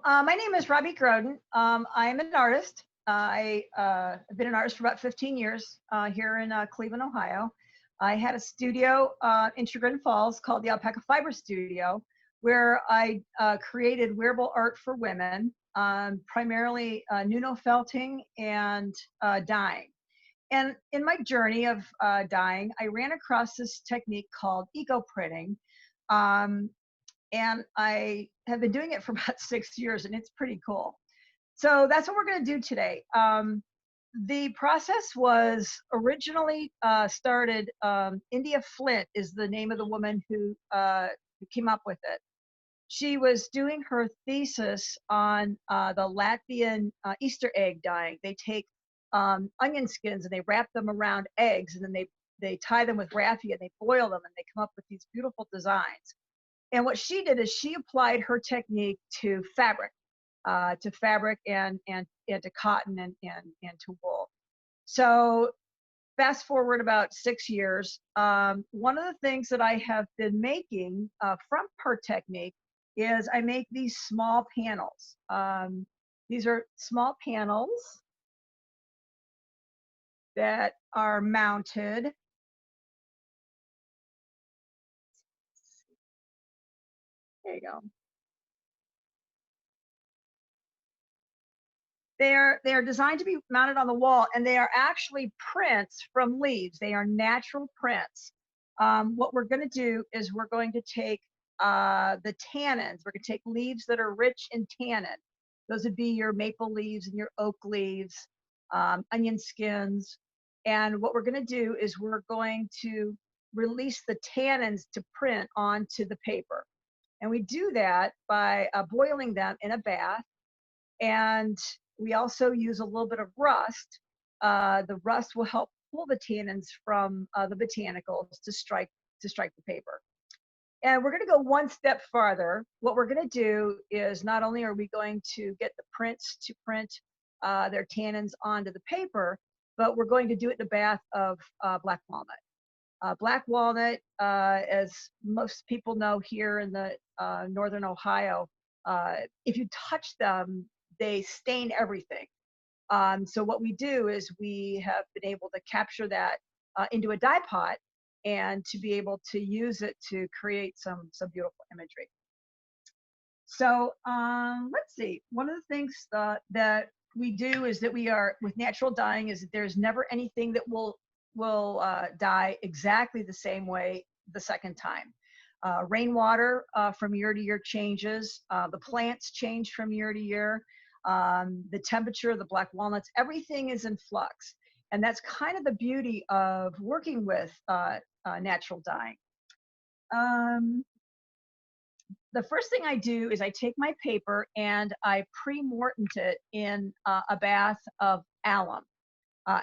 My name is Robbie Grodin. I'm an artist. I've been an artist for about 15 years here in Cleveland, Ohio. I had a studio in Chagrin Falls called the Alpaca Fiber Studio, where I created wearable art for women, primarily Nuno felting and dyeing. And in my journey of dyeing, I ran across this technique called eco printing. Um, and I have been doing it for about 6 years, and it's pretty cool. So that's what we're going to do today. The process was originally started. India Flint is the name of the woman who came up with it. She was doing her thesis on the Latvian Easter egg dyeing. They take onion skins and they wrap them around eggs, and then they tie them with raffia and they boil them, and they come up with these beautiful designs. And what she did is she applied her technique to fabric and to cotton and to wool. So fast forward about 6 years, one of the things that I have been making from her technique is I make these small panels. These are small panels that are mounted. There you go. They are designed to be mounted on the wall, and they are actually prints from leaves. They are natural prints. What we're going to do is we're going to take the tannins. We're going to take leaves that are rich in tannin. Those would be your maple leaves and your oak leaves, onion skins. And what we're going to do is we're going to release the tannins to print onto the paper. And we do that by boiling them in a bath. And we also use a little bit of rust. The rust will help pull the tannins from the botanicals to strike the paper. And we're going to go one step farther. What we're going to do is not only are we going to get the prints to print their tannins onto the paper, but we're going to do it in a bath of black walnut. Black walnut, as most people know here in the northern Ohio, if you touch them, they stain everything. So what we do is we have been able to capture that into a dye pot and to be able to use it to create some beautiful imagery. So let's see. One of the things that we do is that we are with natural dyeing is that there's never anything that will dye exactly the same way the second time. Rainwater from year to year changes. The plants change from year to year. The temperature of the black walnuts, everything is in flux. And that's kind of the beauty of working with natural dyeing. The first thing I do is I take my paper and I pre-mortant it in a bath of alum.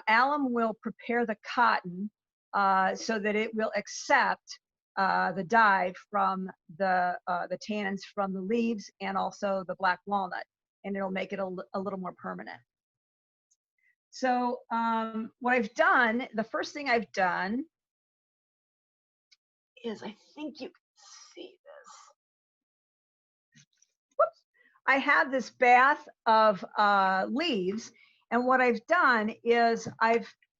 Alum will prepare the cotton so that it will accept the dye from the tannins from the leaves and also the black walnut, and it'll make it a little more permanent. So what I've done, the first thing I've done is, I think you can see this. Whoops. I have this bath of leaves, and what I've done is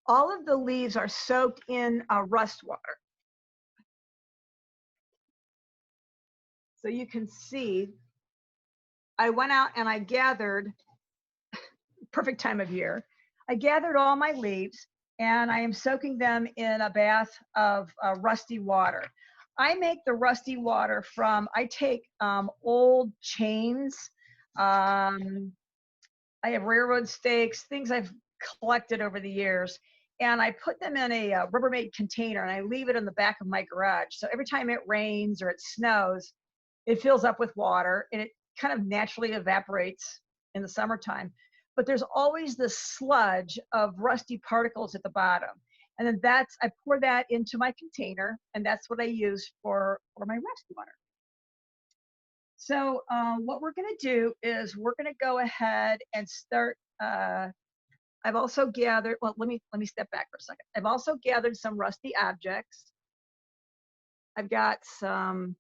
all of the leaves are soaked in rust water. So you can see, I went out and I gathered, perfect time of year, I gathered all my leaves and I am soaking them in a bath of rusty water. I make the rusty water from, I take old chains, I have railroad stakes, things I've collected over the years, and I put them in a Rubbermaid container and I leave it in the back of my garage. So every time it rains or it snows, it fills up with water and it kind of naturally evaporates in the summertime. But there's always this sludge of rusty particles at the bottom. And then I pour that into my container, and that's what I use for my rust water. So what we're going to do is we're going to go ahead and start. I've also gathered, well, let me step back for a second. I've also gathered some rusty objects. I've got some,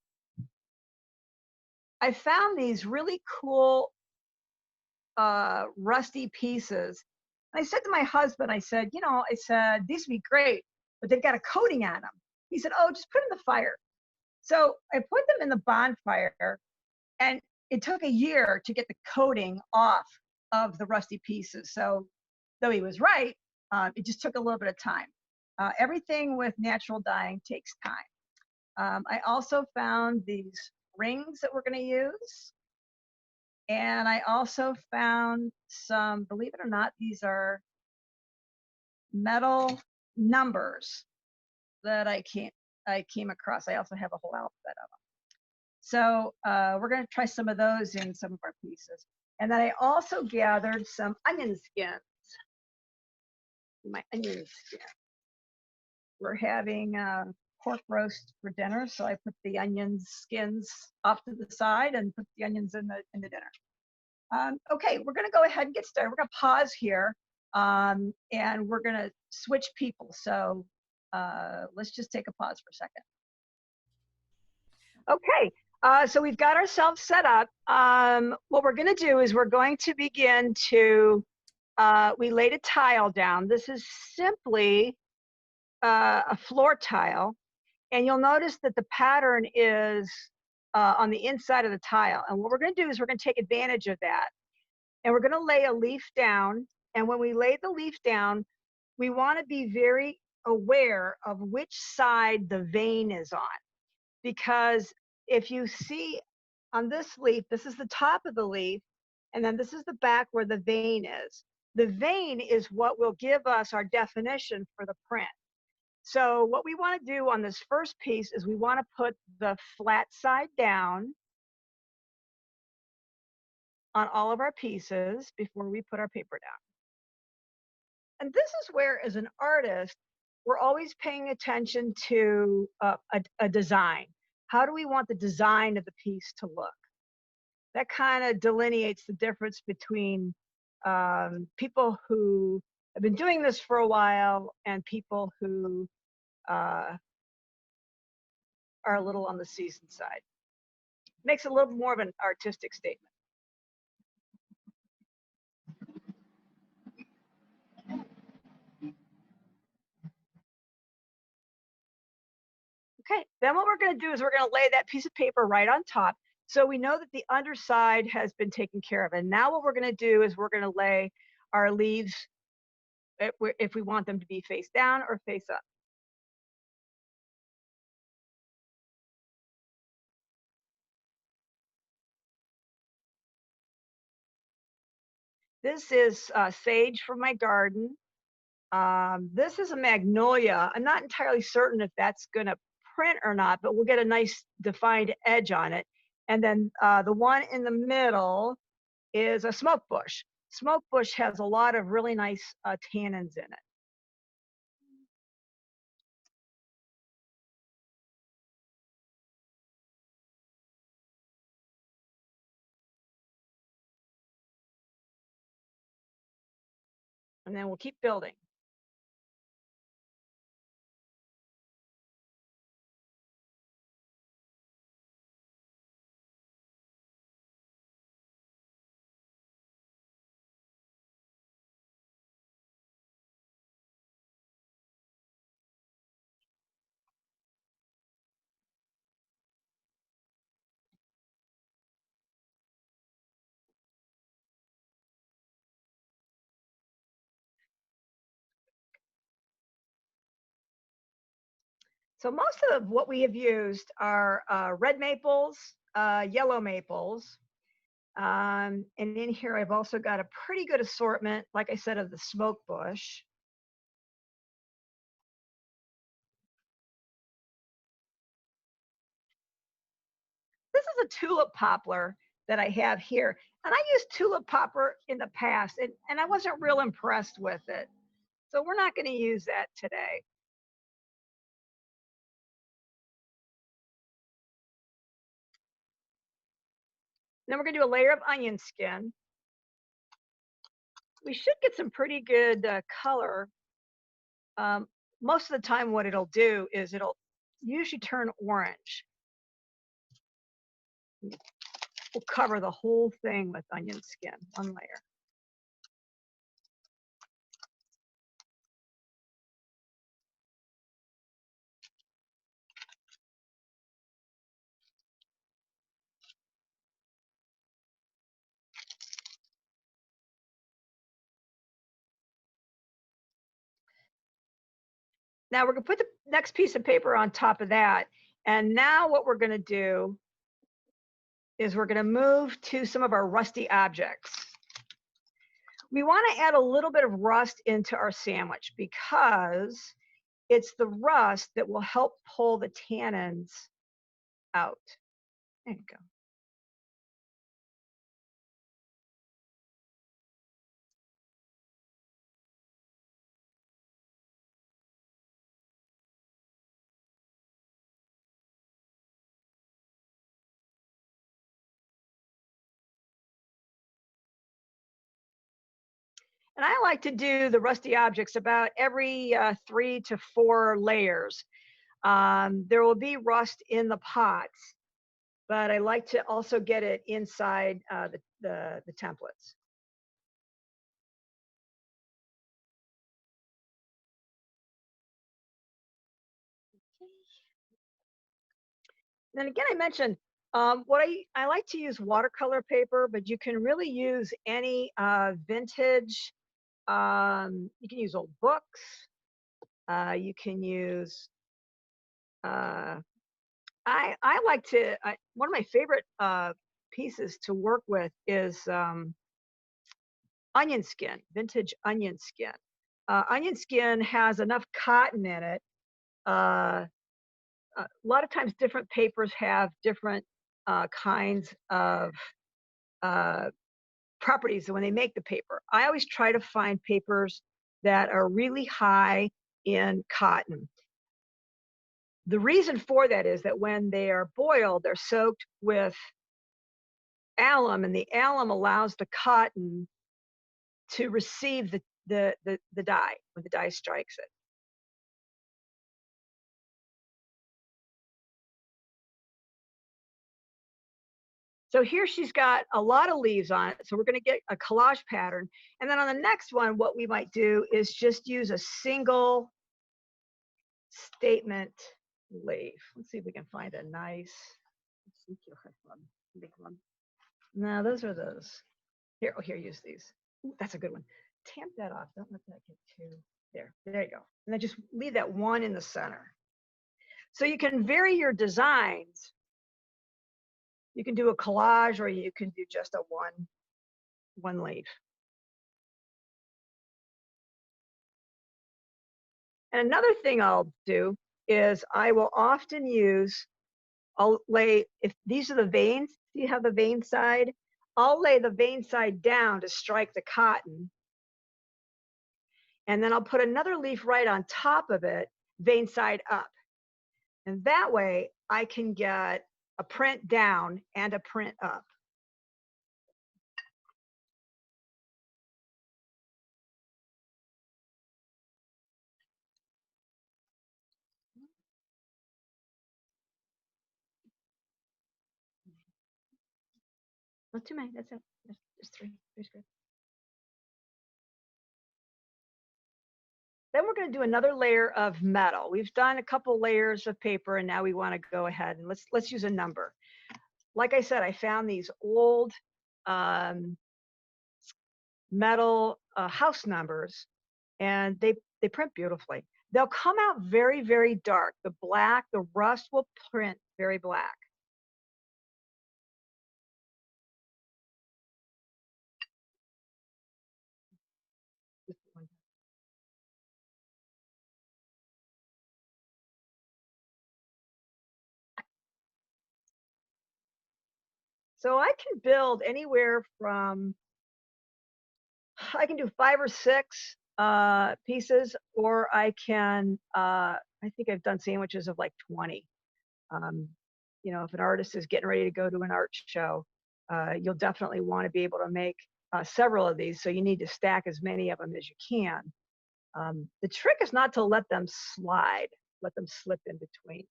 I found these really cool rusty pieces. And I said to my husband, I said, you know, I said, these would be great, but they've got a coating on them. He said, oh, just put them in the fire. So I put them in the bonfire, and it took a year to get the coating off of the rusty pieces. So though he was right, it just took a little bit of time. Everything with natural dyeing takes time. I also found these rings that we're going to use. And I also found some, believe it or not, these are metal numbers that I came across. I also have a whole alphabet of them. So we're going to try some of those in some of our pieces. And then I also gathered some onion skins. My onion skin. We're having pork roast for dinner, so I put the onion skins off to the side and put the onions in the dinner. Okay, we're going to go ahead and get started. We're going to pause here, and we're going to switch people. So let's just take a pause for a second. Okay, so we've got ourselves set up. What we're going to do is we're going to begin to, we laid a tile down. This is simply a floor tile. And you'll notice that the pattern is on the inside of the tile. And what we're going to do is we're going to take advantage of that. And we're going to lay a leaf down. And when we lay the leaf down, we want to be very aware of which side the vein is on. Because if you see on this leaf, this is the top of the leaf, and then this is the back where the vein is. The vein is what will give us our definition for the print. So what we want to do on this first piece is we want to put the flat side down on all of our pieces before we put our paper down. And this is where, as an artist, we're always paying attention to a design. How do we want the design of the piece to look? That kind of delineates the difference between people who have been doing this for a while and people who are a little on the seasoned side. Makes it a little more of an artistic statement. Okay, then what we're going to do is we're going to lay that piece of paper right on top. So we know that the underside has been taken care of. And now what we're going to do is we're going to lay our leaves if we want them to be face down or face up. This is sage from my garden. This is a magnolia. I'm not entirely certain if that's going to print or not, but we'll get a nice defined edge on it. And then the one in the middle is a smoke bush. Smoke bush has a lot of really nice tannins in it. And then we'll keep building. So most of what we have used are red maples, yellow maples. And in here, I've also got a pretty good assortment, like I said, of the smoke bush. This is a tulip poplar that I have here. And I used tulip poplar in the past, and I wasn't real impressed with it. So we're not going to use that today. Then we're going to do a layer of onion skin. We should get some pretty good color. Most of the time what it'll do is it'll usually turn orange. We'll cover the whole thing with onion skin, one layer. Now we're going to put the next piece of paper on top of that. And now what we're going to do is we're going to move to some of our rusty objects. We want to add a little bit of rust into our sandwich because it's the rust that will help pull the tannins out. There you go. And I like to do the rusty objects about every 3 to 4 layers. There will be rust in the pots, but I like to also get it inside the templates. Then again, I mentioned what I like to use watercolor paper, but you can really use any vintage. You can use old books. You can use. I like to. One of my favorite pieces to work with is onion skin, vintage onion skin. Onion skin has enough cotton in it. A lot of times different papers have different kinds of properties when they make the paper. I always try to find papers that are really high in cotton. The reason for that is that when they are boiled, they're soaked with alum, and the alum allows the cotton to receive the dye when the dye strikes it. So here she's got a lot of leaves on it. So we're going to get a collage pattern. And then on the next one, what we might do is just use a single statement leaf. Let's see if we can find a nice. No, those are those. Here, oh, here, use these. Ooh, that's a good one. Tamp that off. Don't let that get too. There you go. And then just leave that one in the center. So you can vary your designs. You can do a collage, or you can do just a one leaf. And another thing I'll do is I will often use, I'll lay, if these are the veins, see how the vein side? I'll lay the vein side down to strike the cotton. And then I'll put another leaf right on top of it, vein side up. And that way I can get a print down and a print up. Not too many, that's it. Just three. Three's good. Then we're going to do another layer of metal. We've done a couple layers of paper, and now we want to go ahead and let's use a number. Like I said, I found these old metal house numbers, and they print beautifully. They'll come out very, very dark. The black, the rust will print very black. So I can build anywhere from, I can do 5 or 6 pieces, or I can, I think I've done sandwiches of like 20. You know, if an artist is getting ready to go to an art show, you'll definitely want to be able to make several of these. So you need to stack as many of them as you can. The trick is not to let them slide, let them slip in between.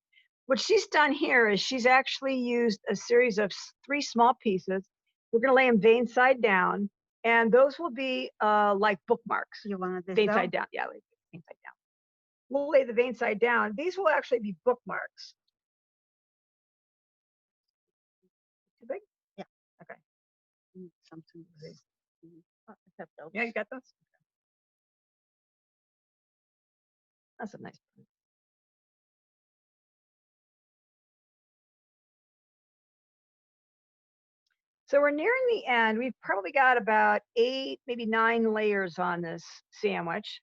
What she's done here is she's actually used a series of 3 small pieces. We're going to lay them vein side down, and those will be like bookmarks. You want this vein down? side down? Yeah, like vein side down. We'll lay the vein side down. These will actually be bookmarks. Too big? Yeah. Okay. Something big. Yeah, you got those? That's a nice print. So we're nearing the end. We've probably got about 8, maybe 9 layers on this sandwich.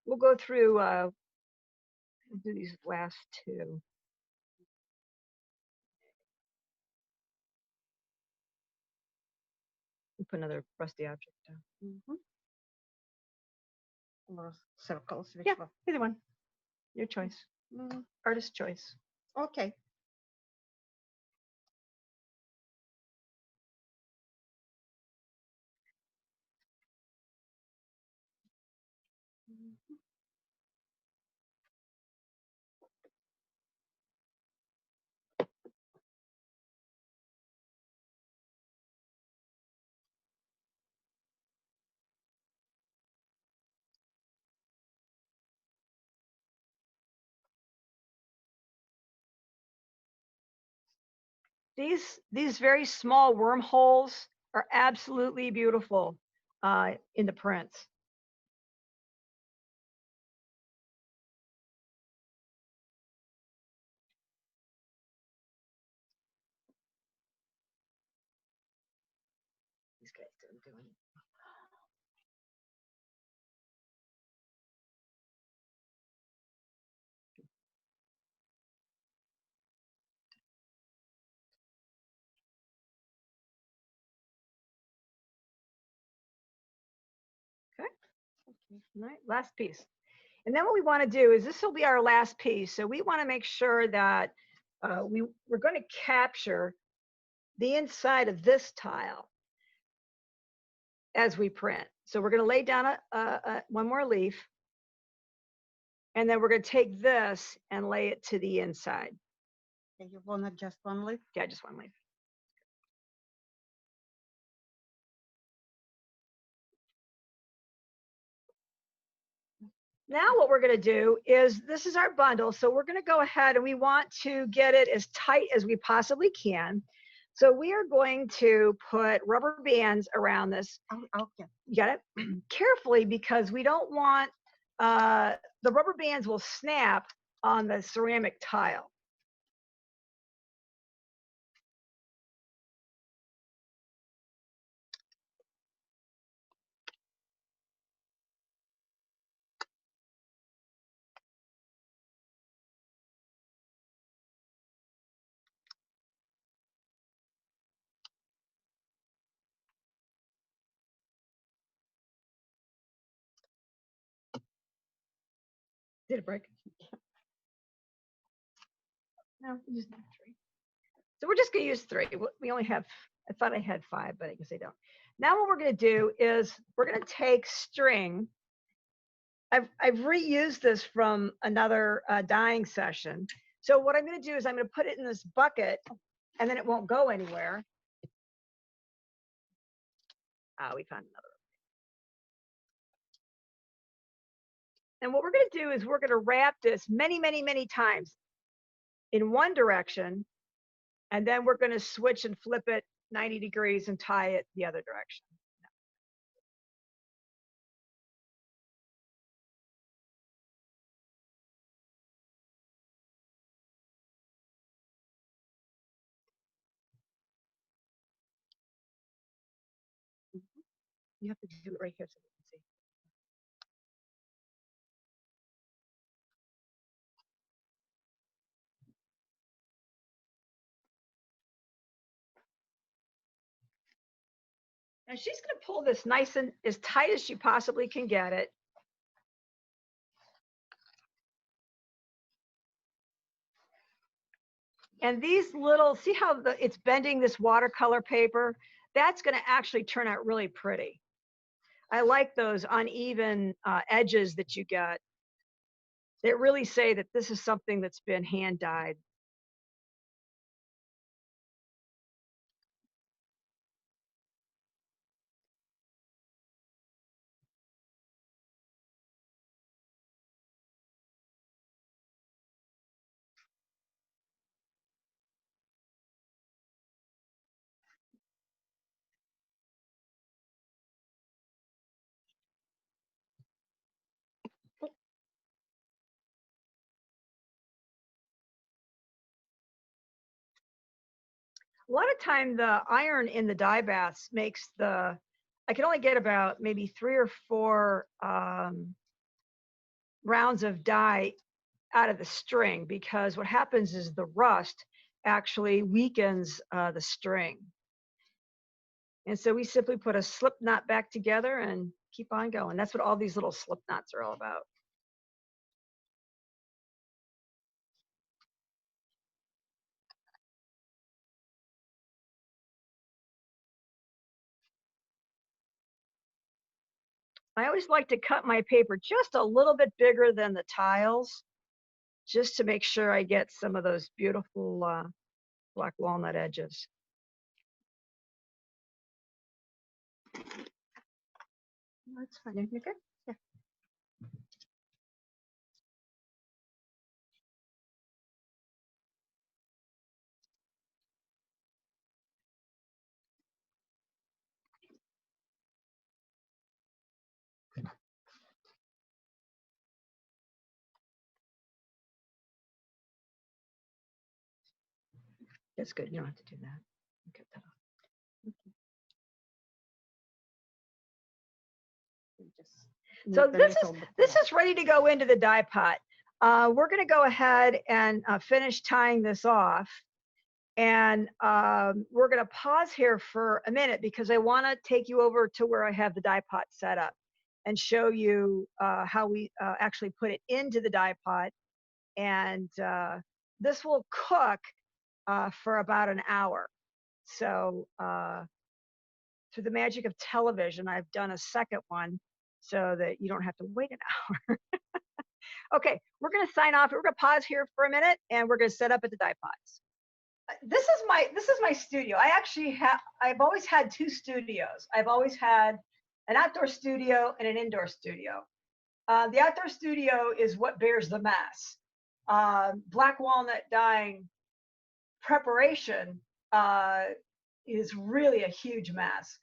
We'll go through, we'll do these last 2. We'll put another rusty object down. Or circles. Which Yeah, one? either one. Your choice. Artist choice. Okay. These very small wormholes are absolutely beautiful in the prints. These guys didn't do anything. Okay. All right, last piece. And then what we want to do is this will be our last piece. So we want to make sure that we're going to capture the inside of this tile as we print. So we're going to lay down one more leaf, and then we're going to take this and lay it to the inside. Okay, you want just one leaf? Yeah, just one leaf. Now what we're going to do is, this is our bundle, so we're going to go ahead and we want to get it as tight as we possibly can. So we are going to put rubber bands around this. Okay. You got it? Carefully, because we don't want, the rubber bands will snap on the ceramic tile. Did it break? No, we just need 3. So we're just going to use 3. We only have, I thought I had 5, but I guess I don't. Now what we're going to do is we're going to take string. I've reused this from another dyeing session. So what I'm going to do is I'm going to put it in this bucket, and then it won't go anywhere. We found another. And what we're going to do is we're going to wrap this many, many, many times in one direction, and then we're going to switch and flip it 90 degrees and tie it the other direction. You have to do it right here so we can see. Now she's going to pull this nice and as tight as she possibly can get it. And these little, see how it's bending this watercolor paper? That's going to actually turn out really pretty. I like those uneven edges that you get. They really say that this is something that's been hand dyed. lot of time the iron in the dye baths makes I can only get about maybe 3 or 4 rounds of dye out of the string, because what happens is the rust actually weakens the string. And so we simply put a slip knot back together and keep on going. That's what all these little slip knots are all about. I always like to cut my paper just a little bit bigger than the tiles, just to make sure I get some of those beautiful black walnut edges. That's fine. You good? Yeah. That's good. You don't have to do that. Cut that off. So this is ready to go into the dye pot. We're going to go ahead and finish tying this off. And we're going to pause here for a minute because I want to take you over to where I have the dye pot set up and show you how we actually put it into the dye pot. And this will cook for about an hour. So through the magic of television, I've done a second one so that you don't have to wait an hour. Okay, we're going to sign off. We're going to pause here for a minute, and we're going to set up at the dye pots. This is my studio. I've always had 2 studios. I've always had an outdoor studio and an indoor studio. The outdoor studio is what bears the mess. Black walnut dyeing preparation is really a huge mess.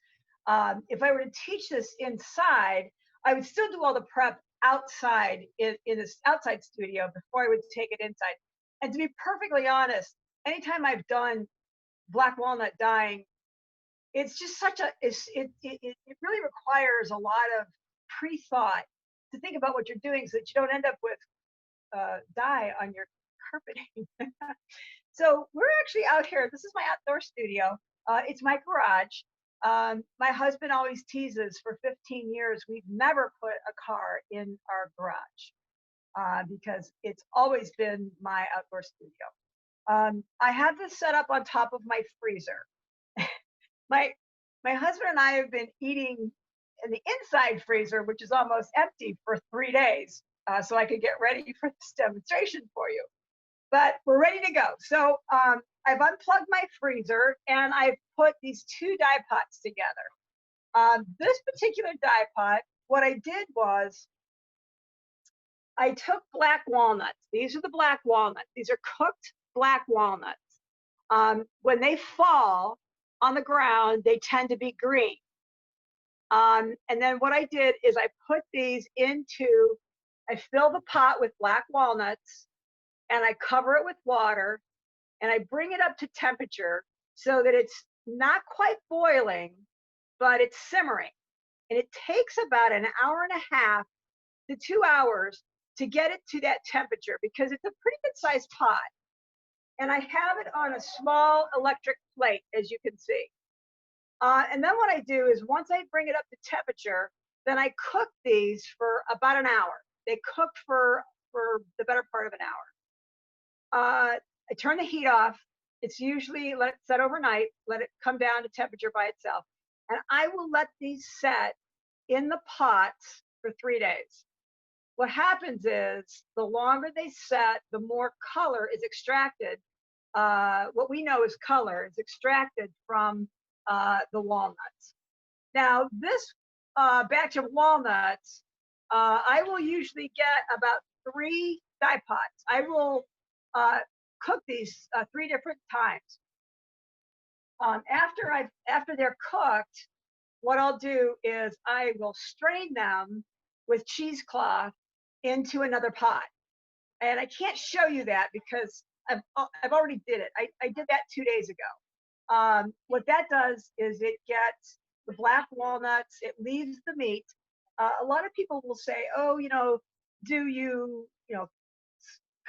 If I were to teach this inside, I would still do all the prep outside in this outside studio before I would take it inside. And to be perfectly honest, anytime I've done black walnut dyeing, it's just it really requires a lot of pre-thought to think about what you're doing so that you don't end up with dye on your carpeting. So we're actually out here. This is my outdoor studio. It's my garage. My husband always teases, for 15 years, we've never put a car in our garage because it's always been my outdoor studio. I have this set up on top of my freezer. my husband and I have been eating in the inside freezer, which is almost empty, for 3 days, so I could get ready for this demonstration for you. But we're ready to go. So I've unplugged my freezer and I've put these 2 dye pots together. This particular dye pot, what I did was I took black walnuts. These are the black walnuts. These are cooked black walnuts. When they fall on the ground, they tend to be green. And then what I did is I put these I fill the pot with black walnuts and I cover it with water and I bring it up to temperature so that it's not quite boiling, but it's simmering. And it takes about an hour and a half to 2 hours to get it to that temperature because it's a pretty good sized pot. And I have it on a small electric plate, as you can see. And then what I do is once I bring it up to temperature, then I cook these for about an hour. They cook for the better part of an hour. I turn the heat off. It's usually let it set overnight, let it come down to temperature by itself. And I will let these set in the pots for 3 days. What happens is the longer they set, the more color is extracted. What we know as color is extracted from the walnuts. Now, this batch of walnuts, I will usually get about 3 dye pots. I will cook these 3 different times. After they're cooked, what I'll do is I will strain them with cheesecloth into another pot. And I can't show you that because I've already did it. I did that 2 days ago. What that does is it gets the black walnuts, it leaves the meat. A lot of people will say, oh, do you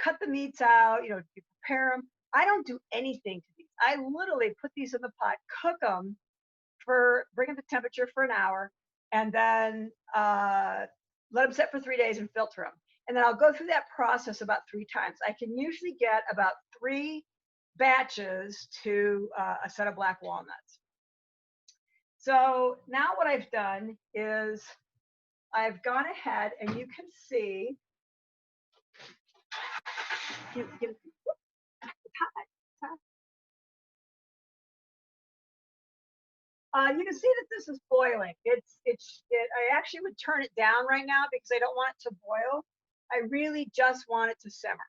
cut the meats out, you prepare them. I don't do anything to these. I literally put these in the pot, cook them bring them to temperature for an hour, and then let them set for 3 days and filter them. And then I'll go through that process about 3 times. I can usually get about 3 batches to a set of black walnuts. So now what I've done is I've gone ahead, and you can see, you can see that this is boiling. I actually would turn it down right now because I don't want it to boil. I really just want it to simmer.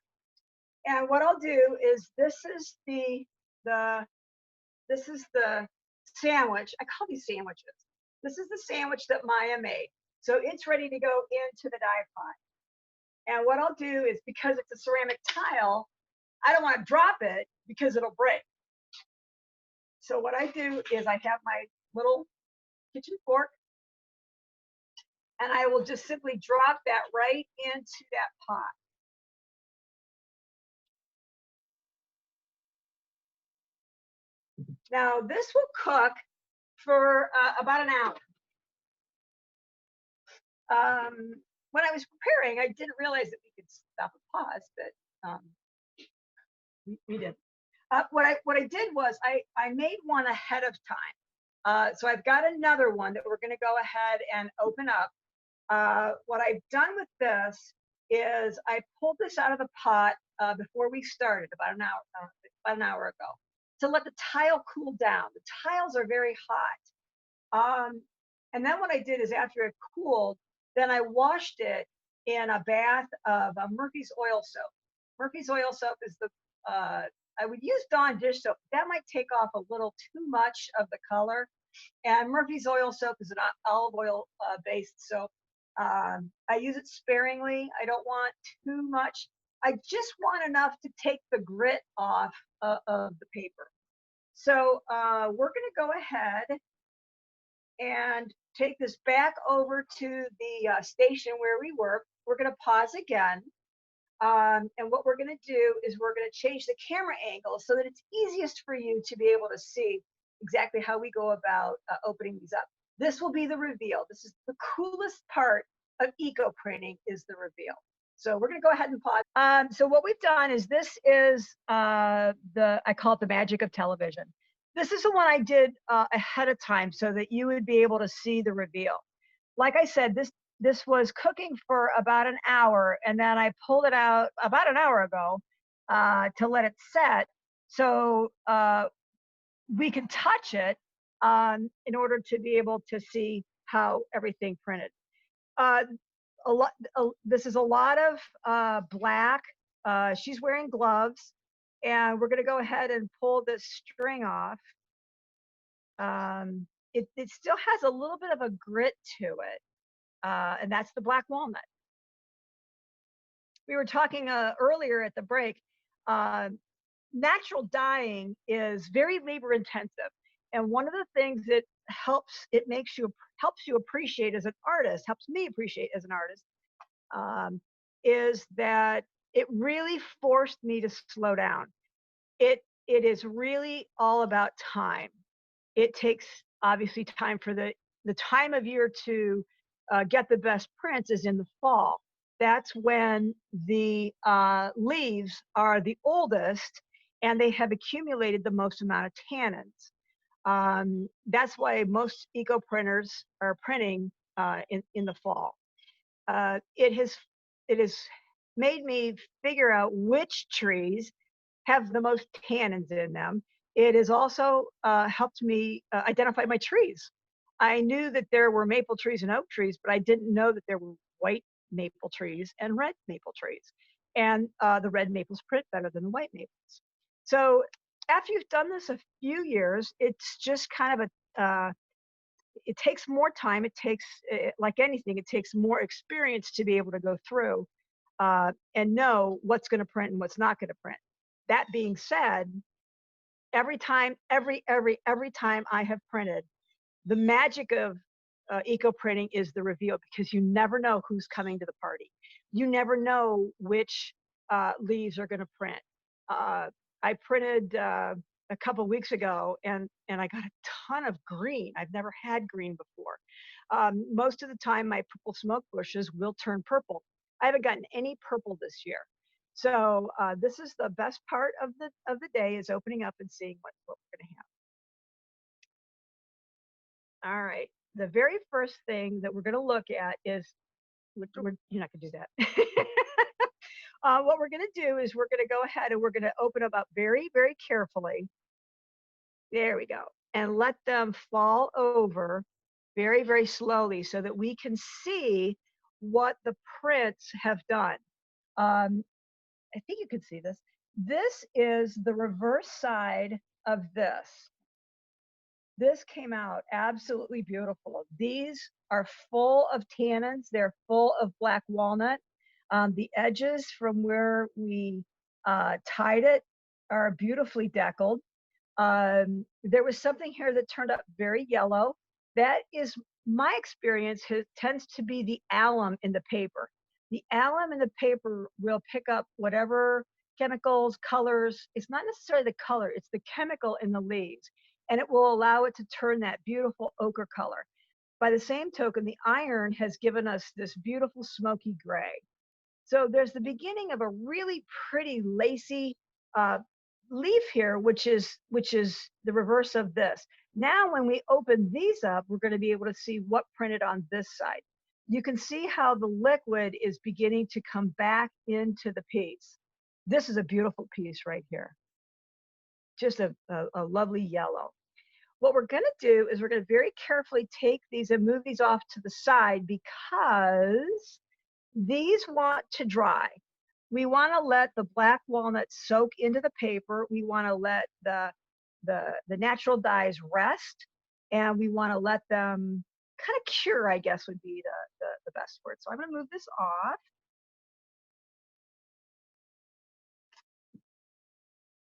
And what I'll do is this is the sandwich. I call these sandwiches. This is the sandwich that Maya made. So it's ready to go into the dye pot. And what I'll do is, because it's a ceramic tile, I don't want to drop it because it'll break. So what I do is I have my little kitchen fork, and I will just simply drop that right into that pot. Now this will cook for about an hour. When I was preparing, I didn't realize that we could stop and pause, but we did. What I did was I made one ahead of time. So I've got another one that we're going to go ahead and open up. What I've done with this is I pulled this out of the pot before we started about an hour ago, to let the tile cool down. The tiles are very hot. And then what I did is, after it cooled, then I washed it in a bath of Murphy's oil soap. Murphy's oil soap is I would use Dawn dish soap. That might take off a little too much of the color. And Murphy's oil soap is an olive oil based soap. I use it sparingly. I don't want too much. I just want enough to take the grit off of the paper. So we're going to go ahead and take this back over to the station where we work. We're going to pause again. And what we're going to do is we're going to change the camera angle so that it's easiest for you to be able to see exactly how we go about opening these up. This will be the reveal. This is the coolest part of eco printing, is the reveal. So we're going to go ahead and pause. So what we've done is, this is I call it the magic of television. This is the one I did ahead of time so that you would be able to see the reveal. Like I said, this was cooking for about an hour, and then I pulled it out about an hour ago to let it set, so we can touch it in order to be able to see how everything printed. This is a lot of black. She's wearing gloves, and we're going to go ahead and pull this string off. It still has a little bit of a grit to it. And that's the black walnut. We were talking earlier at the break. Natural dyeing is very labor intensive, and one of the things that helps you appreciate as an artist, helps me appreciate as an artist, is that it really forced me to slow down. It is really all about time. It takes, obviously, time for the time of year to get the best prints is in the fall. That's when the leaves are the oldest and they have accumulated the most amount of tannins. That's why most eco printers are printing in the fall. It has made me figure out which trees have the most tannins in them. It has also helped me identify my trees. I knew that there were maple trees and oak trees, but I didn't know that there were white maple trees and red maple trees. And the red maples print better than the white maples. So after you've done this a few years, it's just kind of it takes more time. It takes, like anything, it takes more experience to be able to go through and know what's going to print and what's not going to print. That being said, every time, every time I have printed, the magic of eco printing is the reveal, because you never know who's coming to the party. You never know which leaves are going to print. I printed a couple weeks ago, and I got a ton of green. I've never had green before. Most of the time, my purple smoke bushes will turn purple. I haven't gotten any purple this year. So this is the best part of the day, is opening up and seeing what we're going to have. All right. The very first thing that we're going to look at is, you're not going to do that. What we're going to do is we're going to go ahead and we're going to open them up very, very carefully. There we go. And let them fall over very, very slowly so that we can see what the prints have done. I think you can see this. This is the reverse side of this. This came out absolutely beautiful. These are full of tannins. They're full of black walnut. The edges from where we tied it are beautifully deckled. There was something here that turned out very yellow. That is, my experience tends to be the alum in the paper. The alum in the paper will pick up whatever chemicals, colors. It's not necessarily the color, it's the chemical in the leaves. And it will allow it to turn that beautiful ochre color. By the same token, the iron has given us this beautiful smoky gray. So there's the beginning of a really pretty lacy leaf here, which is the reverse of this. Now, when we open these up, we're going to be able to see what printed on this side. You can see how the liquid is beginning to come back into the piece. This is a beautiful piece right here. Just a lovely yellow. What we're going to do is we're going to very carefully take these and move these off to the side, because these want to dry. We want to let the black walnut soak into the paper. We want to let the natural dyes rest, and we want to let them kind of cure, I guess would be the best word. So I'm going to move this off.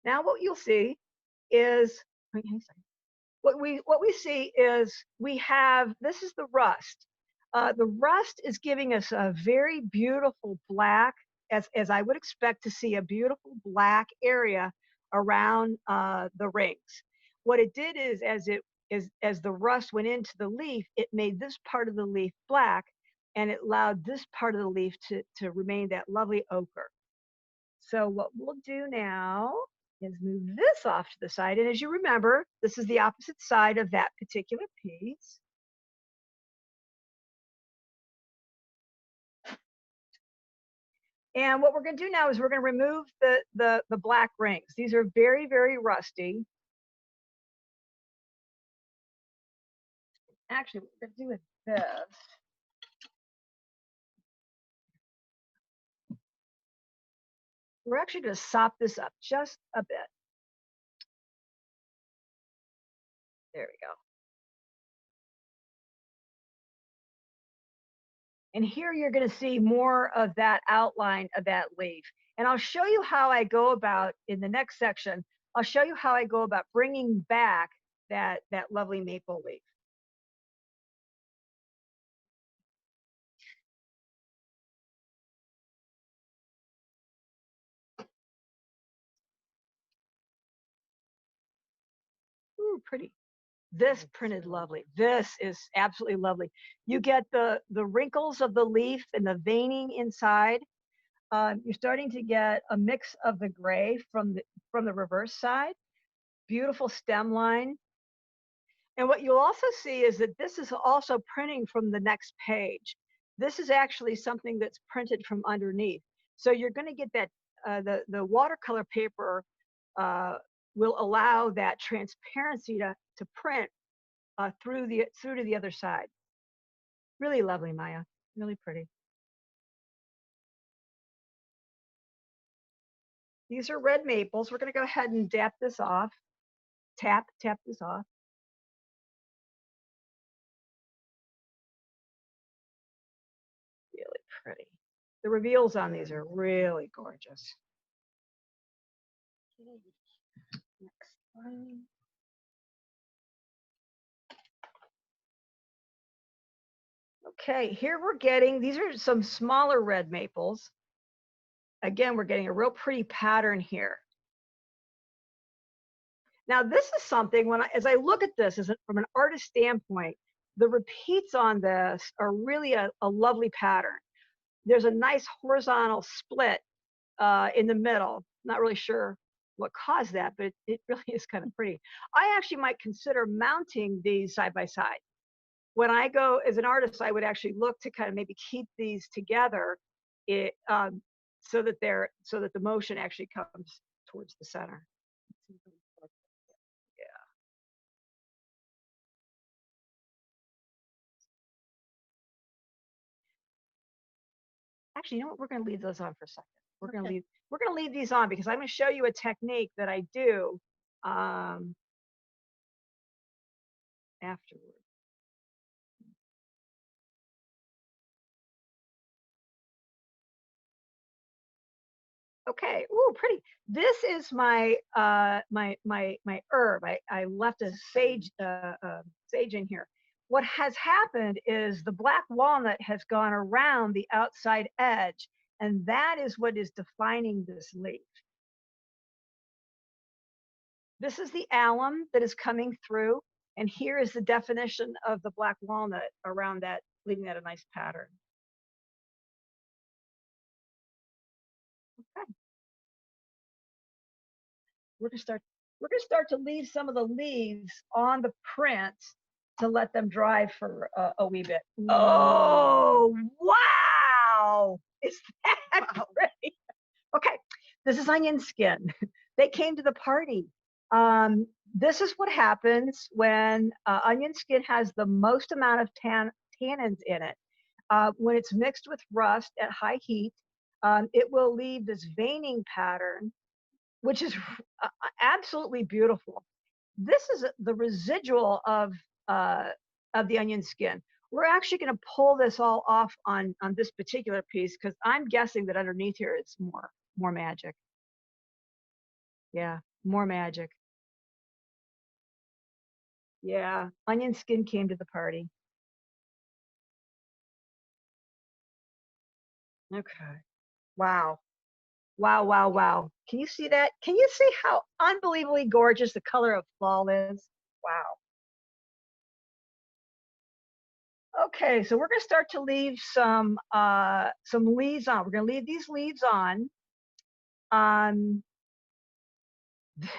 Now what you'll see is, what we see is we have, this is the rust. The rust is giving us a very beautiful black, as I would expect to see, a beautiful black area around the rings. What it did is, as the rust went into the leaf, it made this part of the leaf black, and it allowed this part of the leaf to remain that lovely ochre. So what we'll do now is move this off to the side. And as you remember, this is the opposite side of that particular piece. And what we're going to do now is we're going to remove the black rings. These are very, very rusty. Actually, what we're going to do is this. We're actually going to sop this up just a bit. There we go. And here you're going to see more of that outline of that leaf. And I'll show you how I go about, in the next section, I'll show you how I go about bringing back that lovely maple leaf. Ooh, pretty. This printed lovely. This is absolutely lovely. You get the wrinkles of the leaf and the veining inside. You're starting to get a mix of the gray from the reverse side. Beautiful stem line. And what you'll also see is that this is also printing from the next page. This is actually something that's printed from underneath. So you're going to get that the watercolor paper will allow that transparency to print through to the other side. Really lovely, Maya. Really pretty. These are red maples. We're going to go ahead and tap this off. Tap this off. Really pretty. The reveals on these are really gorgeous. Next. Okay, here we're getting, these are some smaller red maples. Again, we're getting a real pretty pattern here. Now, this is something when as I look at this from an artist standpoint, the repeats on this are really a lovely pattern. There's a nice horizontal split in the middle. Not really sure what caused that, but it really is kind of pretty. I actually might consider mounting these side by side. When I go as an artist, I would actually look to kind of maybe keep these together, so that the motion actually comes towards the center. Yeah. Actually, you know what? We're going to leave those on for a second. We're going to leave these on because I'm going to show you a technique that I do afterward. Okay. Ooh, pretty. This is my my herb. I left a sage sage in here. What has happened is the black walnut has gone around the outside edge, and that is what is defining this leaf. This is the alum that is coming through, and here is the definition of the black walnut around that, leaving that a nice pattern. Okay. We're gonna start to leave some of the leaves on the print to let them dry for a wee bit. Oh, wow! Is that pretty? Okay, this is onion skin. They came to the party. This is what happens when onion skin has the most amount of tannins in it. When it's mixed with rust at high heat, it will leave this veining pattern, which is absolutely beautiful. This is the residual of the onion skin. We're actually going to pull this all off on this particular piece because I'm guessing that underneath here it's more magic. Yeah, more magic. Yeah, onion skin came to the party. Okay. Wow. Wow, wow, wow. Can you see that? Can you see how unbelievably gorgeous the color of fall is? Wow. Okay, so we're going to start to leave some leaves on. We're going to leave these leaves on. Um,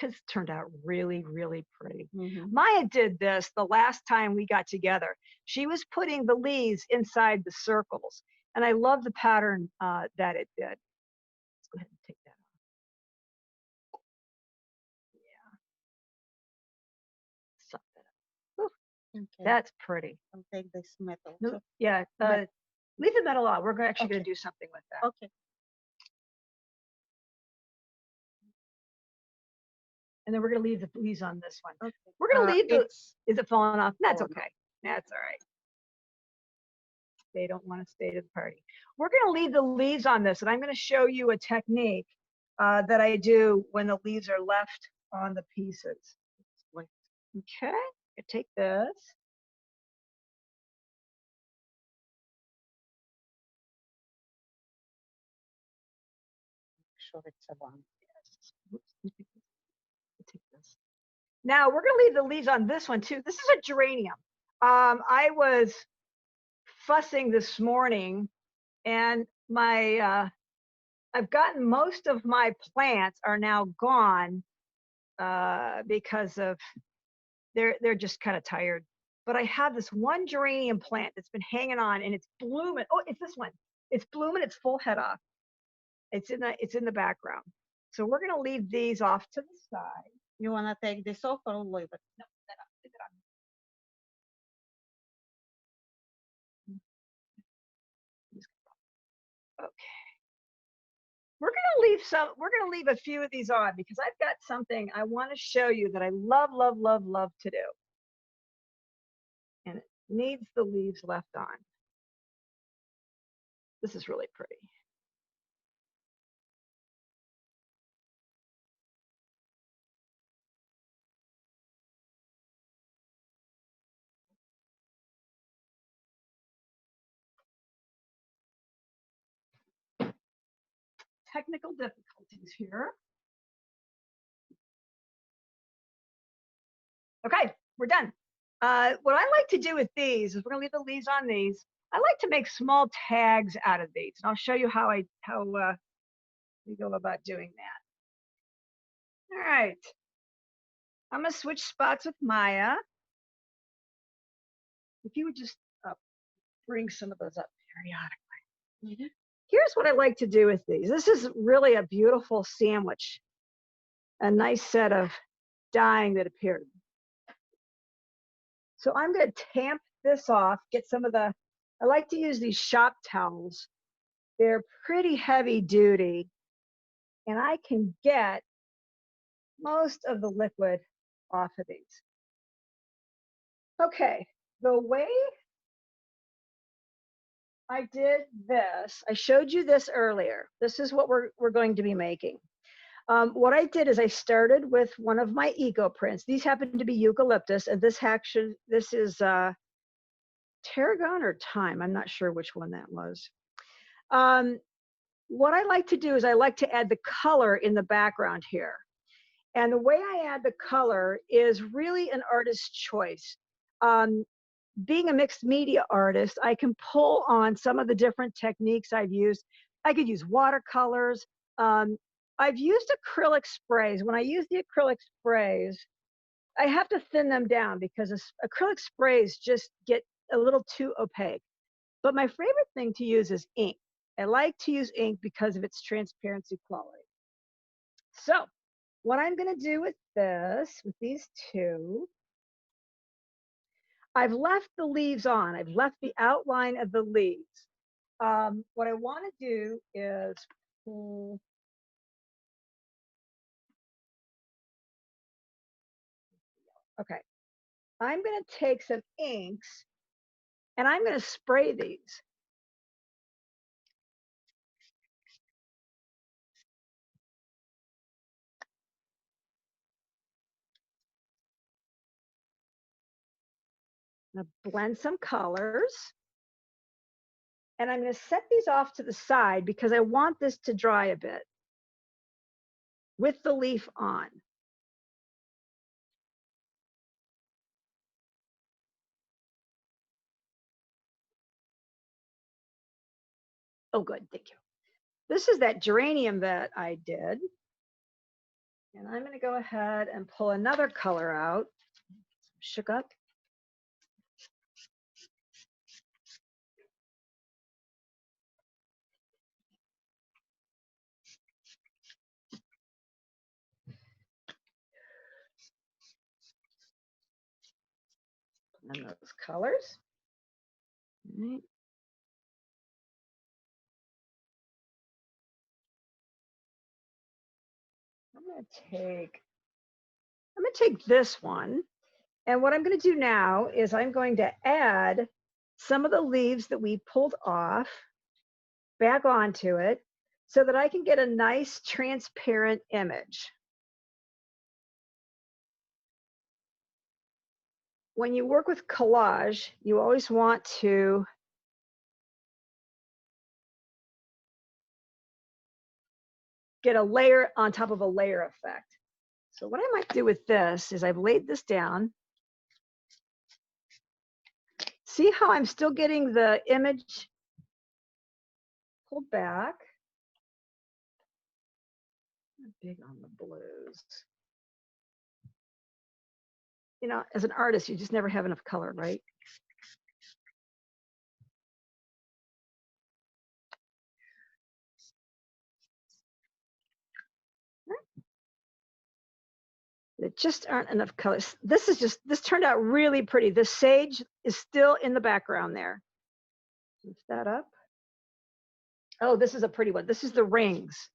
this turned out really, really pretty. Maya did this the last time we got together. She was putting the leaves inside the circles, and I love the pattern that it did. Let's go ahead and take that off. Yeah, suck that up. Okay. That's pretty. I'll take this metal. No, yeah, leave the metal on. We're actually going to do something with that. Okay. And then we're going to leave the leaves on this one. Okay. We're going to leave the. Is it falling off? That's okay. That's all right. They don't want to stay to the party. We're going to leave the leaves on this, and I'm going to show you a technique that I do when the leaves are left on the pieces. Okay, I take this. Sure, it's a one. Yes. Oops, take this. Now we're going to leave the leaves on this one too. This is a geranium. I was fussing this morning, and I've gotten most of my plants are now gone because of they're just kind of tired. But I have this one geranium plant that's been hanging on, and it's blooming. Oh, it's this one. It's blooming. It's full head off. It's in the background. So we're gonna leave these off to the side. You wanna take this off or leave it? No, leave it on. Okay. We're gonna leave a few of these on because I've got something I want to show you that I love, love, love, love to do. And it needs the leaves left on. This is really pretty. technical difficulties here. Okay, we're done. What I like to do with these is we're gonna leave the leaves on these. I like to make small tags out of these, and I'll show you how we go about doing that. All right, I'm gonna switch spots with Maya. If you would just bring some of those up periodically. Here's what I like to do with these. This is really a beautiful sandwich, a nice set of dyeing that appeared. So I'm going to tamp this off, get some of the, I like to use these shop towels. They're pretty heavy duty, and I can get most of the liquid off of these. Okay, the way I did this, I showed you this earlier. This is what we're going to be making. What I did is I started with one of my eco prints. These happen to be eucalyptus, and this is tarragon or thyme. I'm not sure which one that was. What I like to do is I like to add the color in the background here. And the way I add the color is really an artist's choice. Being a mixed media artist, I can pull on some of the different techniques I've used. I could use watercolors. I've used acrylic sprays. When I use the acrylic sprays, I have to thin them down because acrylic sprays just get a little too opaque. But my favorite thing to use is ink. I like to use ink because of its transparency quality. So what I'm going to do with these two, I've left the leaves on. I've left the outline of the leaves. What I want to do is pull. Okay, I'm going to take some inks and I'm going to spray these. I'm going to blend some colors. And I'm going to set these off to the side because I want this to dry a bit with the leaf on. Oh, good, thank you. This is that geranium that I did. And I'm going to go ahead and pull another color out. Shook up. And those colors. All right. I'm going to take this one. And what I'm going to do now is I'm going to add some of the leaves that we pulled off back onto it so that I can get a nice transparent image. When you work with collage, you always want to get a layer on top of a layer effect. So what I might do with this is I've laid this down. See how I'm still getting the image pulled back. I'm big on the blues. You know, as an artist, you just never have enough color, right? There just aren't enough colors. This turned out really pretty. The sage is still in the background there. Lift that up. Oh, this is a pretty one. This is the rings.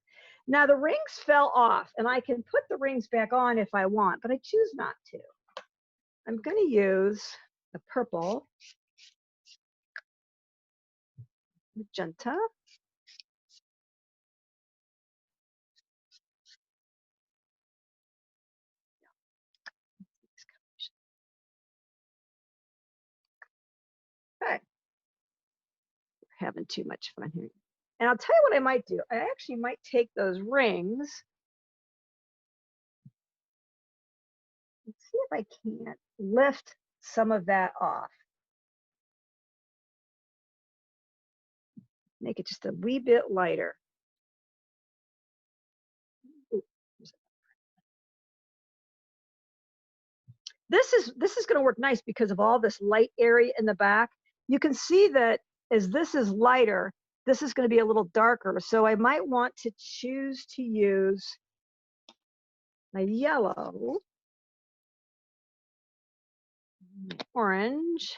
Now the rings fell off and I can put the rings back on if I want, but I choose not to. I'm going to use the purple, magenta. Okay. We're having too much fun here. And I'll tell you what I might do. I actually might take those rings. Let's see if I can't lift some of that off. Make it just a wee bit lighter. Ooh. This is going to work nice because of all this light area in the back. You can see that as this is lighter, this is going to be a little darker. So I might want to choose to use my yellow, orange.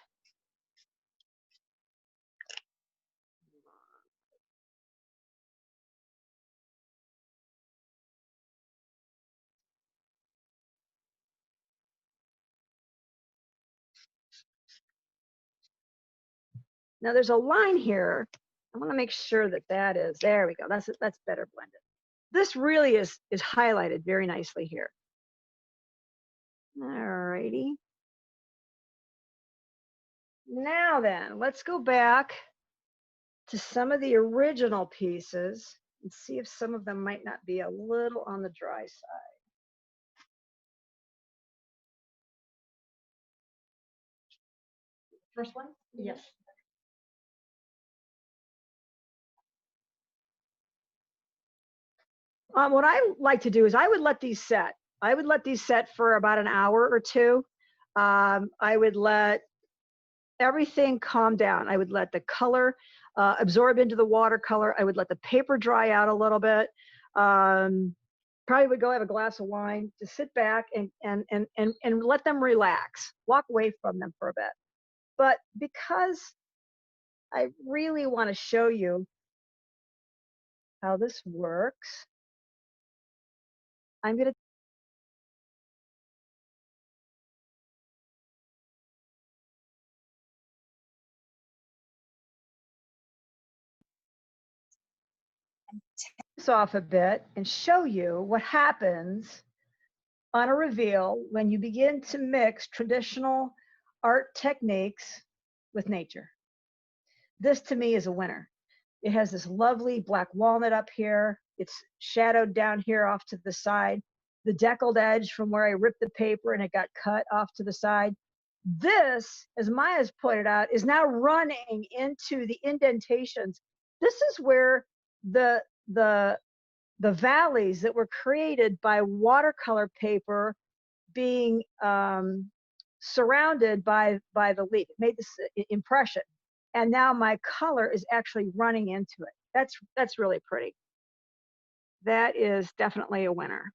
Now there's a line here. I want to make sure that that is, there we go. That's better blended. This really is highlighted very nicely here. All righty. Now then, let's go back to some of the original pieces and see if some of them might not be a little on the dry side. First one? Yes. What I like to do is I would let these set. I would let these set for about an hour or two. I would let everything calm down. I would let the color absorb into the watercolor. I would let the paper dry out a little bit. Probably would go have a glass of wine, just sit back and let them relax. Walk away from them for a bit. But because I really want to show you how this works, I'm going to take this off a bit and show you what happens on a reveal when you begin to mix traditional art techniques with nature. This to me is a winner. It has this lovely black walnut up here. It's shadowed down here off to the side. The deckled edge from where I ripped the paper and it got cut off to the side. This, as Maya's pointed out, is now running into the indentations. This is where the valleys that were created by watercolor paper being surrounded by the leaf. It made this impression. And now my color is actually running into it. That's really pretty. That is definitely a winner.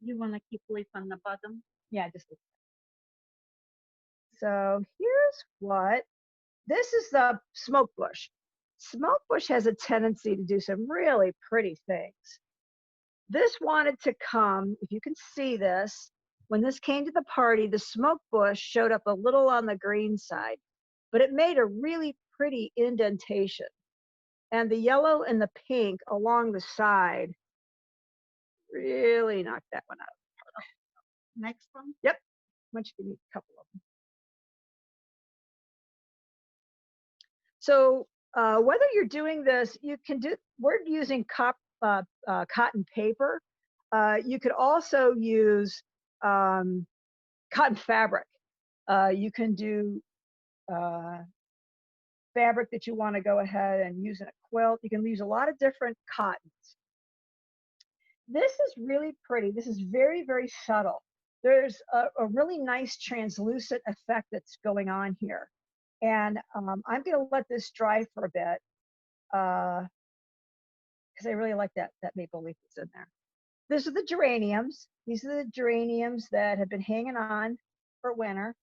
You want to keep leaf on the bottom? Yeah, just so here's what this is, the smoke bush. Smoke bush has a tendency to do some really pretty things. This wanted to come, if you can see this, when this came to the party, the smoke bush showed up a little on the green side, but it made a really pretty indentation. And the yellow and the pink along the side really knocked that one out. Next one? Yep. Why don't you give me a couple of them? So whether you're doing this, you can do, we're using cotton paper. You could also use cotton fabric. You can do fabric that you want to go ahead and use in a quilt. You can use a lot of different cottons. This is really pretty. This is very, very subtle. There's a really nice translucent effect that's going on here. And I'm going to let this dry for a bit because I really like that maple leaf that's in there. These are the geraniums. These are the geraniums that have been hanging on for winter.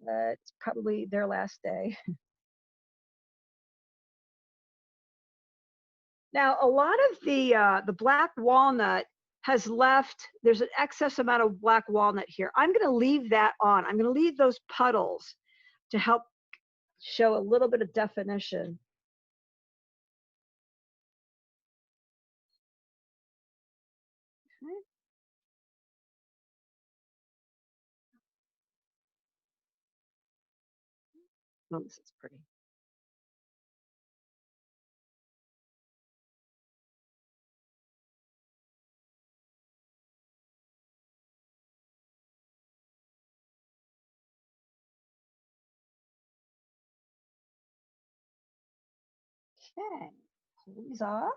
It's probably their last day. Now, a lot of the black walnut has left, there's an excess amount of black walnut here. I'm going to leave that on. I'm going to leave those puddles to help show a little bit of definition. Okay. Oh, this is pretty. Okay, pull these off.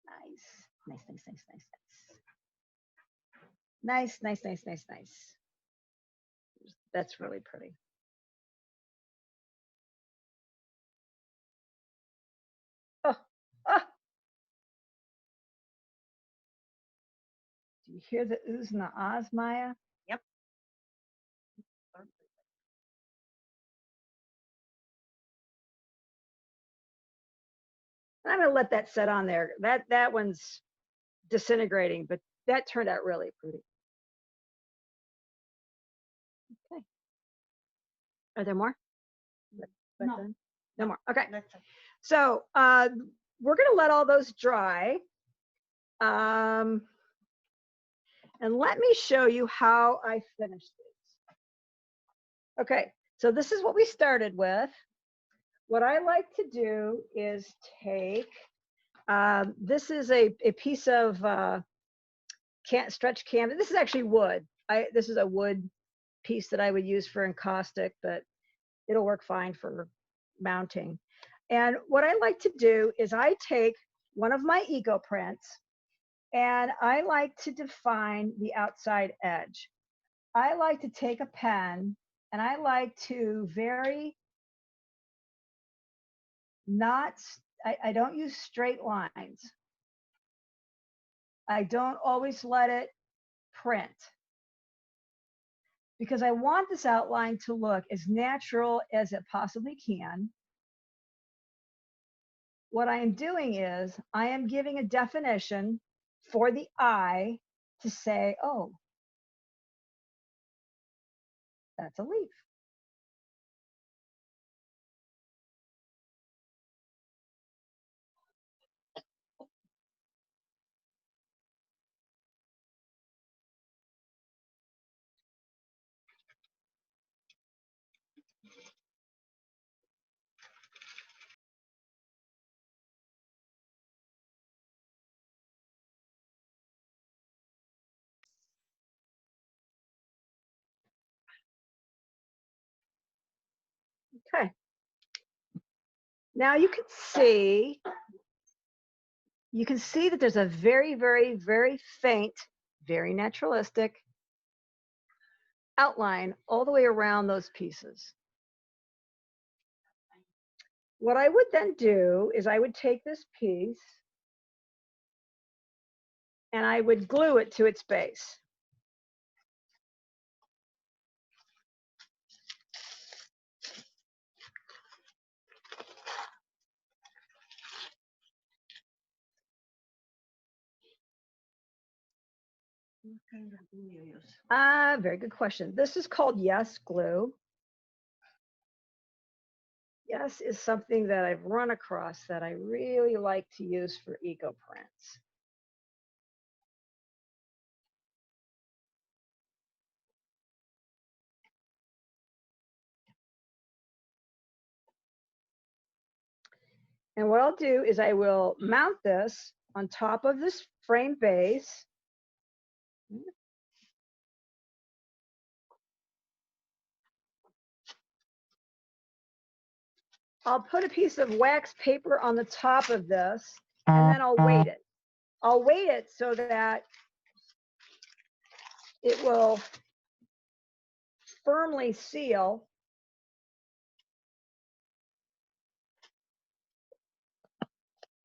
Nice, nice, nice, nice, nice, nice. Nice, nice, nice, nice, nice. That's really pretty. Oh, oh. Do you hear the oohs and the ahs, Maya? Yep. I'm gonna let that set on there. That one's disintegrating, but that turned out really pretty. Okay. Are there more? No. No more. Okay. That's it. So we're gonna let all those dry. And let me show you how I finished these. Okay, so this is what we started with. What I like to do is take, this is a piece of stretch canvas. This is actually wood. This is a wood piece that I would use for encaustic, but it'll work fine for mounting. And what I like to do is I take one of my eco prints and I like to define the outside edge. I like to take a pen and I like to I don't use straight lines. I don't always let it print because I want this outline to look as natural as it possibly can. What I am doing is I am giving a definition for the eye to say, oh, that's a leaf. Okay. Now you can see that there's a very, very, very faint, very naturalistic outline all the way around those pieces. What I would then do is I would take this piece and I would glue it to its base. What kind of glue you use? Very good question. This is called Yes glue. Yes is something that I've run across that I really like to use for eco prints. And what I'll do is I will mount this on top of this frame base. I'll put a piece of wax paper on the top of this, and then I'll weight it. I'll weight it so that it will firmly seal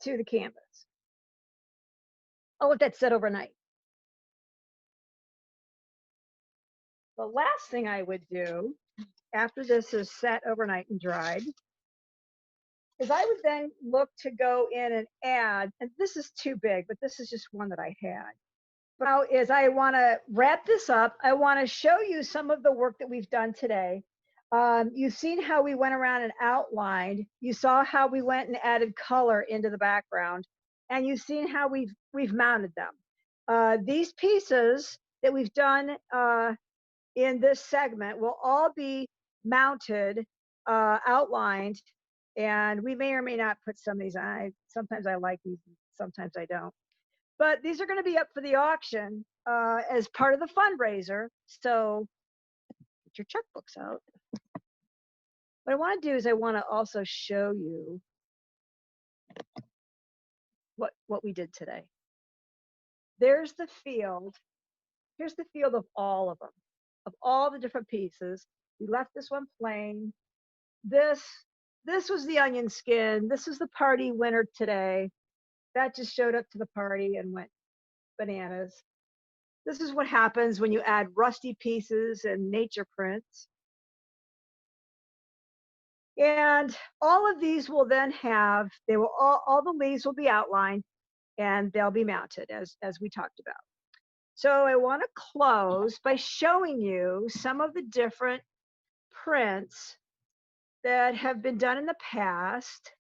to the canvas. I'll let that set overnight. The last thing I would do after this is set overnight and dried is I would then look to go in and add, and this is too big, but this is just one that I had. But now is I want to wrap this up. I want to show you some of the work that we've done today. You've seen how we went around and outlined. You saw how we went and added color into the background, and you've seen how we've mounted them. These pieces that we've done in this segment will all be mounted, outlined, and we may or may not put some of these on. Sometimes I like these, sometimes I don't. But these are going to be up for the auction as part of the fundraiser. So get your checkbooks out. What I want to do is I want to also show you what we did today. There's the field. Here's the field of all of them, of all the different pieces. We left this one plain. This was the onion skin. This is the party winner today. That just showed up to the party and went bananas. This is what happens when you add rusty pieces and nature prints. And all of these will then have, they will all the leaves will be outlined and they'll be mounted as we talked about. So I want to close by showing you some of the different prints that have been done in the past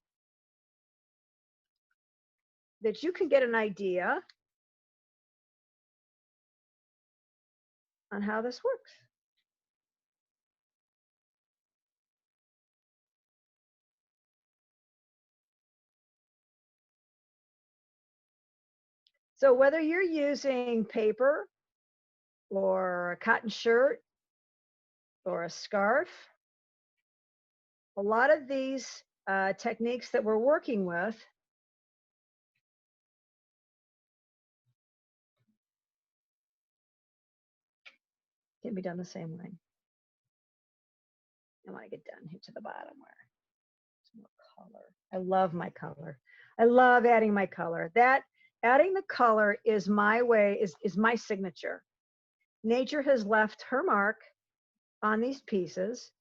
that you can get an idea on how this works. So whether you're using paper or a cotton shirt or a scarf, a lot of these techniques that we're working with can be done the same way. And when I get down here to the bottom where some more color. I love my color. I love adding my color. That adding the color is my way, is my signature. Nature has left her mark on these pieces.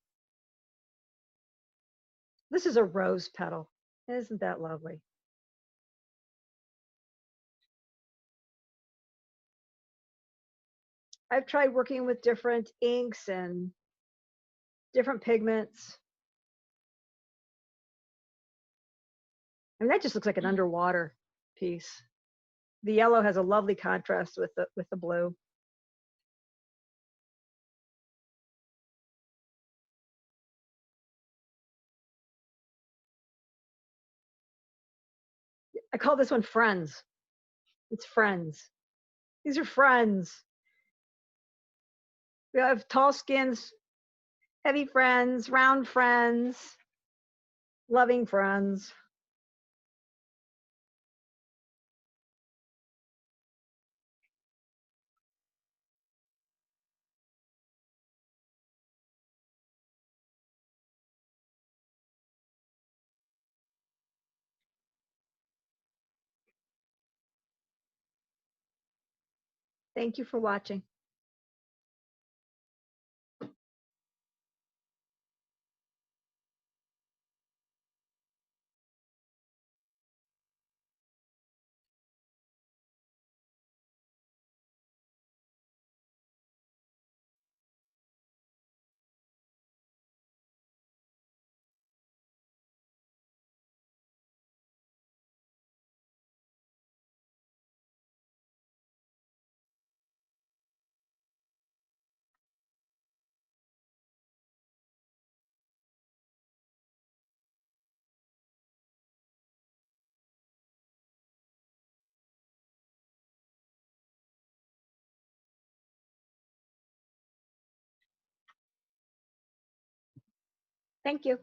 This is a rose petal. Isn't that lovely? I've tried working with different inks and different pigments. I mean, that just looks like an underwater piece. The yellow has a lovely contrast with the blue. I call this one friends. It's friends. These are friends. We have tall skins, heavy friends, round friends, loving friends. Thank you for watching. Thank you.